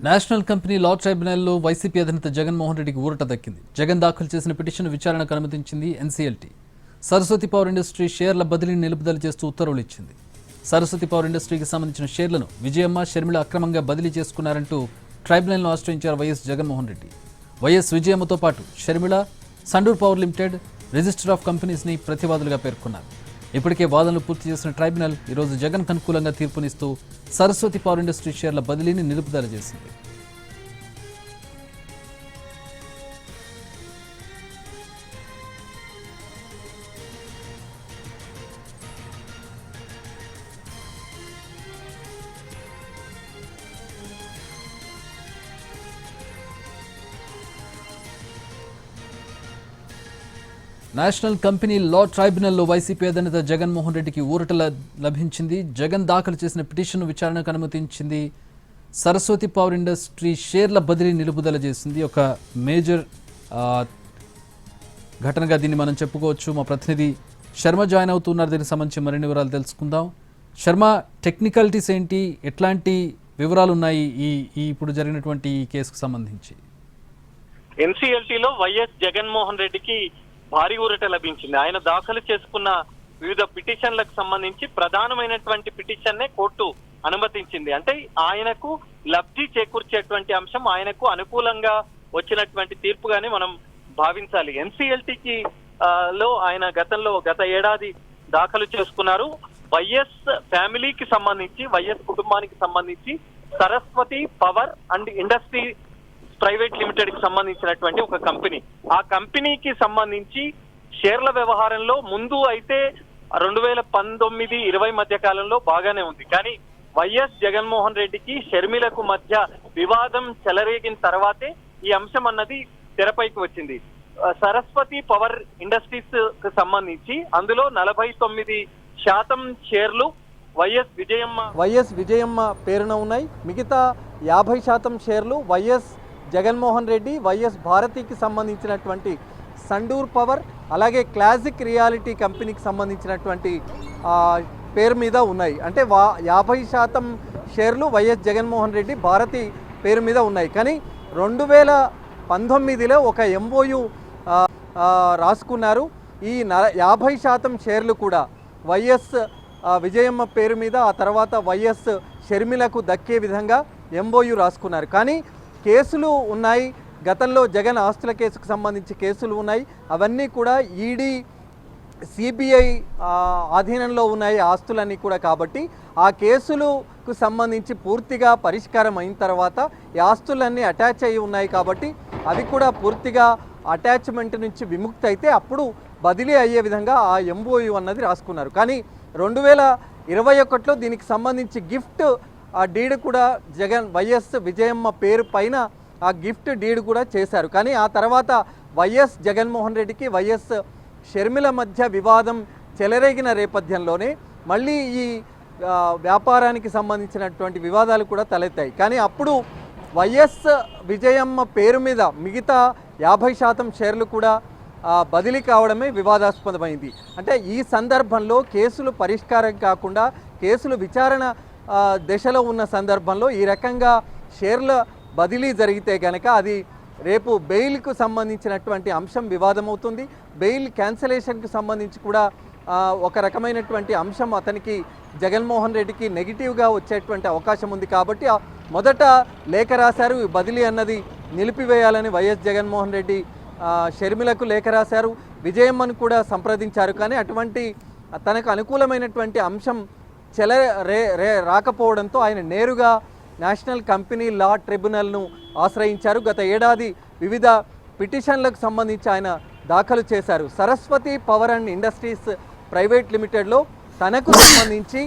National company law ట్రైబ్యునల్లో YCP అధినేత జగన్మోహన్ రెడ్డికి ఊరట దక్కింది. జగన్ దాఖలు చేసిన పిటిషన్ విచారణకు అనుమతించింది ఎన్సీఎల్టీ. సరస్వతి పవర్ ఇండస్ట్రీ షేర్ల బదిలీని నిలుపుదల చేస్తూ ఉత్తర్వులు ఇచ్చింది. సరస్వతి పవర్ ఇండస్ట్రీకి సంబంధించిన షేర్లను విజయమ్మ, షర్మిల అక్రమంగా బదిలీ చేసుకున్నారంటూ ట్రైబ్యునల్ను ఆశ్రయించారు వైఎస్ జగన్మోహన్ రెడ్డి. వైఎస్ విజయమ్మతో పాటు Sharmila, Sandur power limited, register of కంపెనీస్ని ప్రతివాదులుగా పేర్కొన్నారు. ఇప్పటికే వాదనలు పూర్తి చేసిన ట్రైబ్యునల్ ఈరోజు జగన్ అనుకూలంగా తీర్పునిస్తూ సరస్వతి పవర్ ఇండస్ట్రీ షేర్ల బదిలీని నిలుపుదల చేసింది. నేషనల్ కంపెనీ లా ట్రైబ్యునల్లో వైసీపీ అధినేత జగన్మోహన్ రెడ్డికి ఊరట లభించింది. జగన్ దాఖలు చేసిన పిటిషన్ విచారణకు అనుమతించింది. సరస్వతి పవర్ ఇండస్ట్రీ షేర్ల బదిలీ నిలుపుదల చేసింది. ఒక మేజర్ ఘటనగా దీన్ని మనం చెప్పుకోవచ్చు. మా ప్రతినిధి శర్మ జాయిన్ అవుతున్నారు. దీనికి సంబంధించి మరిన్ని వివరాలు తెలుసుకుందాం. శర్మ, టెక్నికాలిటీస్ ఏంటి, ఎట్లాంటి వివరాలు ఉన్నాయి ఈ ఇప్పుడు జరిగినటువంటి ఈ కేసుకు సంబంధించి? ఎన్సీఎల్టీలో వైఎస్ జగన్మోహన్ రెడ్డికి భారీ ఊరట లభించింది. ఆయన దాఖలు చేసుకున్న వివిధ పిటిషన్లకు సంబంధించి ప్రధానమైనటువంటి పిటిషన్నే కోర్టు అనుమతించింది. అంటే ఆయనకు లబ్ధి చేకూర్చేటువంటి అంశం, ఆయనకు అనుకూలంగా వచ్చినటువంటి తీర్పుగానే మనం భావించాలి. ఎన్సీఎల్టీకి లో ఆయన గత ఏడాది దాఖలు చేసుకున్నారు. వైఎస్ ఫ్యామిలీకి సంబంధించి, వైఎస్ కుటుంబానికి సంబంధించి Saraswati power and industry private limited కి సంబంధించినటువంటి ఒక కంపెనీ. ఆ కంపెనీకి సంబంధించి షేర్ల వ్యవహారంలో ముందు అయితే 2019-20 మధ్య కాలంలో బాగానే ఉంది. కానీ వైఎస్ జగన్మోహన్ రెడ్డికి షర్మిలకు మధ్య వివాదం చెలరేగిన తర్వాతే ఈ అంశం అన్నది తెరపైకి వచ్చింది. సరస్వతి పవర్ ఇండస్ట్రీస్ కు సంబంధించి అందులో 49% షేర్లు వైఎస్ విజయమ్మ పేరున ఉన్నాయి. మిగతా 50% షేర్లు వైఎస్ జగన్మోహన్ రెడ్డి, వైఎస్ భారతికి సంబంధించినటువంటి సండూర్ పవర్, అలాగే క్లాసిక్ రియాలిటీ కంపెనీకి సంబంధించినటువంటి పేరు మీద ఉన్నాయి. అంటే 50% షేర్లు వైఎస్ జగన్మోహన్ రెడ్డి, భారతి పేరు మీద ఉన్నాయి. కానీ 2019లో ఒక ఎంఓయు రాసుకున్నారు. ఈ 50% షేర్లు కూడా వైఎస్ విజయమ్మ పేరు మీద, ఆ తర్వాత వైఎస్ షర్మిలకు దక్కే విధంగా ఎంఓయు రాసుకున్నారు. కానీ కేసులు ఉన్నాయి. గతంలో జగన్ ఆస్తుల కేసుకు సంబంధించి కేసులు ఉన్నాయి. అవన్నీ కూడా ఈడీ, సిబిఐ ఆధీనంలో ఉన్నాయి ఆస్తులన్నీ కూడా. కాబట్టి ఆ కేసులకు సంబంధించి పూర్తిగా పరిష్కారం అయిన తర్వాత ఈ ఆస్తులన్నీ అటాచ్ అయి ఉన్నాయి. కాబట్టి అవి కూడా పూర్తిగా అటాచ్మెంట్ నుంచి విముక్తి అయితే అప్పుడు బదిలీ అయ్యే విధంగా ఆ ఎంఓయు అన్నది రాసుకున్నారు. కానీ 2021లో దీనికి సంబంధించి గిఫ్ట్ డీడ్ కూడా వైఎస్ విజయమ్మ పేరు పైన ఆ గిఫ్ట్ డీడ్ కూడా చేశారు. కానీ ఆ తర్వాత వైఎస్ జగన్మోహన్ రెడ్డికి, వైఎస్ షర్మిల మధ్య వివాదం చెలరేగిన నేపథ్యంలోనే మళ్ళీ ఈ వ్యాపారానికి సంబంధించినటువంటి వివాదాలు కూడా తలెత్తాయి. కానీ అప్పుడు వైఎస్ విజయమ్మ పేరు మీద మిగతా 50% షేర్లు కూడా బదిలీ కావడమే వివాదాస్పదమైంది. అంటే ఈ సందర్భంలో కేసులు పరిష్కారం కాకుండా కేసులు విచారణ దశలో ఉన్న సందర్భంలో ఈ రకంగా షేర్ల బదిలీ జరిగితే కనుక అది రేపు బెయిల్కు సంబంధించినటువంటి అంశం వివాదమవుతుంది. బెయిల్ క్యాన్సలేషన్కు సంబంధించి కూడా ఒక రకమైనటువంటి అంశం అతనికి జగన్మోహన్ రెడ్డికి నెగిటివ్గా వచ్చేటువంటి అవకాశం ఉంది. కాబట్టి మొదట లేఖ రాశారు, బదిలీ అన్నది నిలిపివేయాలని వైఎస్ జగన్మోహన్ రెడ్డి షర్మిలకు లేఖ రాశారు. విజయమ్మను కూడా సంప్రదించారు. కానీ అటువంటి తనకు అనుకూలమైనటువంటి అంశం రాకపోవడంతో ఆయన నేరుగా నేషనల్ కంపెనీ లా ట్రిబ్యునల్ను ఆశ్రయించారు. గత ఏడాది వివిధ పిటిషన్లకు సంబంధించి ఆయన దాఖలు చేశారు. Saraswati power and industries private లిమిటెడ్లో తనకు సంబంధించి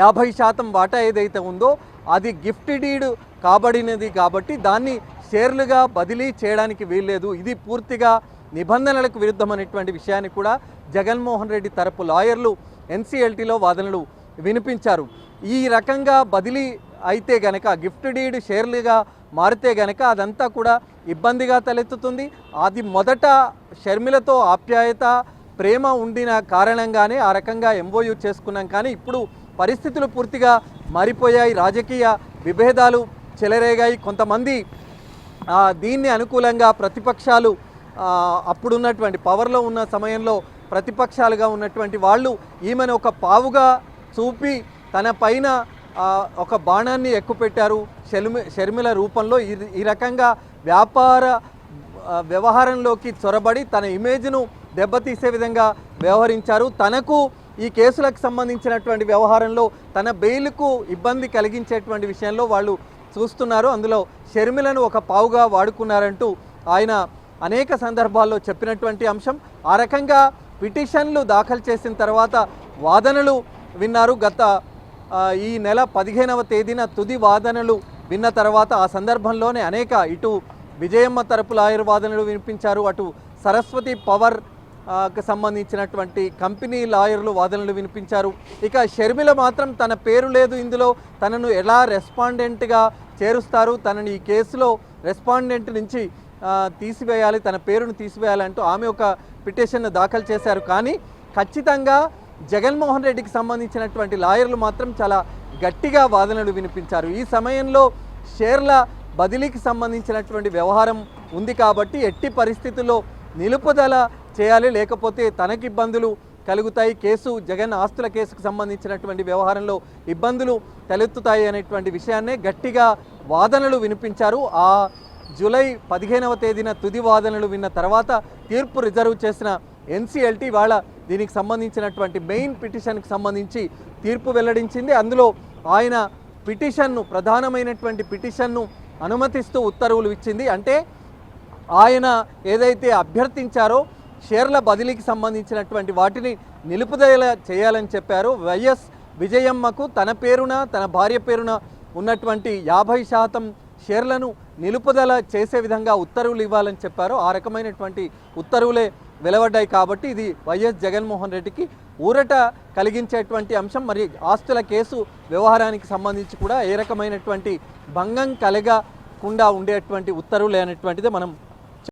50% వాటా ఏదైతే ఉందో అది గిఫ్ట్ డీడ్ కాబడినది. కాబట్టి దాన్ని షేర్లుగా బదిలీ చేయడానికి వీల్లేదు. ఇది పూర్తిగా నిబంధనలకు విరుద్ధమైనటువంటి విషయాన్ని కూడా జగన్మోహన్ రెడ్డి తరపు లాయర్లు ఎన్సీఎల్టీలో వాదనలు వినిపించారు. ఈ రకంగా బదిలీ అయితే గనక, గిఫ్ట్ డీడ్ షేర్లుగా మారితే గనక అదంతా కూడా ఇబ్బందిగా తలెత్తుతుంది. అది మొదట షర్మిలతో ఆప్యాయత, ప్రేమ ఉండిన కారణంగానే ఆ రకంగా ఎంఓయూ చేసుకున్నాం. కానీ ఇప్పుడు పరిస్థితులు పూర్తిగా మారిపోయాయి. రాజకీయ విభేదాలు చెలరేగాయి. కొంతమంది దీన్ని అనుకూలంగా ప్రతిపక్షాలు అప్పుడున్నటువంటి పవర్లో ఉన్న సమయంలో ప్రతిపక్షాలుగా ఉన్నటువంటి వాళ్ళు ఈమెను ఒక పావుగా చూపి తన పైన ఒక బాణాన్ని ఎక్కుపెట్టారు షర్మిల రూపంలో. ఈ రకంగా వ్యాపార వ్యవహారంలోకి చొరబడి తన ఇమేజ్ను దెబ్బతీసే విధంగా వ్యవహరించారు. తనకు ఈ కేసులకు సంబంధించినటువంటి వ్యవహారంలో తన బెయిల్కు ఇబ్బంది కలిగించేటువంటి విషయంలో వాళ్ళు చూస్తున్నారు. అందులో షర్మిలను ఒక పావుగా వాడుకున్నారంటూ ఆయన అనేక సందర్భాల్లో చెప్పినటువంటి అంశం. ఆ రకంగా పిటిషన్లు దాఖలు చేసిన తర్వాత వాదనలు విన్నారు. గత ఈ నెల 15వ తేదీన తుది వాదనలు విన్న తర్వాత ఆ సందర్భంలోనే అనేక ఇటు విజయమ్మ తరపు లాయర్ వాదనలు వినిపించారు, అటు సరస్వతి పవర్ కి సంబంధించినటువంటి కంపెనీ లాయర్లు వాదనలు వినిపించారు. ఇక షర్మిల మాత్రం తన పేరు లేదు ఇందులో, తనను ఎలా రెస్పాండెంట్గా చేరుస్తారు, తనని ఈ కేసులో రెస్పాండెంట్ నుంచి తీసివేయాలి, తన పేరును తీసివేయాలంటూ ఆమె ఒక పిటిషన్ దాఖలు చేశారు. కానీ ఖచ్చితంగా జగన్మోహన్ రెడ్డికి సంబంధించినటువంటి లాయర్లు మాత్రం చాలా గట్టిగా వాదనలు వినిపించారు. ఈ సమయంలో షేర్ల బదిలీకి సంబంధించినటువంటి వ్యవహారం ఉంది కాబట్టి ఎట్టి పరిస్థితుల్లో నిలుపుదల చేయాలి, లేకపోతే తనకి ఇబ్బందులు కలుగుతాయి, కేసు జగన్ ఆస్తుల కేసుకు సంబంధించినటువంటి వ్యవహారంలో ఇబ్బందులు తలెత్తుతాయి అనేటువంటి విషయాన్నే గట్టిగా వాదనలు వినిపించారు. ఆ జూలై 15వ తేదీన తుది వాదనలు విన్న తర్వాత తీర్పు రిజర్వ్ చేసిన ఎన్సీఎల్టీ వాళ్ళ దీనికి సంబంధించినటువంటి మెయిన్ పిటిషన్కి సంబంధించి తీర్పు వెల్లడించింది. అందులో ఆయన పిటిషన్ను, ప్రధానమైనటువంటి పిటిషన్ను అనుమతిస్తూ ఉత్తర్వులు ఇచ్చింది. అంటే ఆయన ఏదైతే అభ్యర్థించారో షేర్ల బదిలీకి సంబంధించినటువంటి వాటిని నిలుపుదల చేయాలని చెప్పారు. వైఎస్ విజయమ్మకు తన పేరున తన భార్య పేరున ఉన్నటువంటి 50% షేర్లను నిలుపుదల చేసే విధంగా ఉత్తర్వులు ఇవ్వాలని చెప్పారు. ఆ రకమైనటువంటి ఉత్తర్వులే వెలువడ్డాయి. కాబట్టి ఇది వైఎస్ జగన్మోహన్ రెడ్డికి ఊరట కలిగించేటువంటి అంశం. మరి ఆస్తుల కేసు వ్యవహారానికి సంబంధించి కూడా ఏ రకమైనటువంటి భంగం కలగకుండా ఉండేటువంటి ఉత్తర్వులు అనేటువంటిది మనం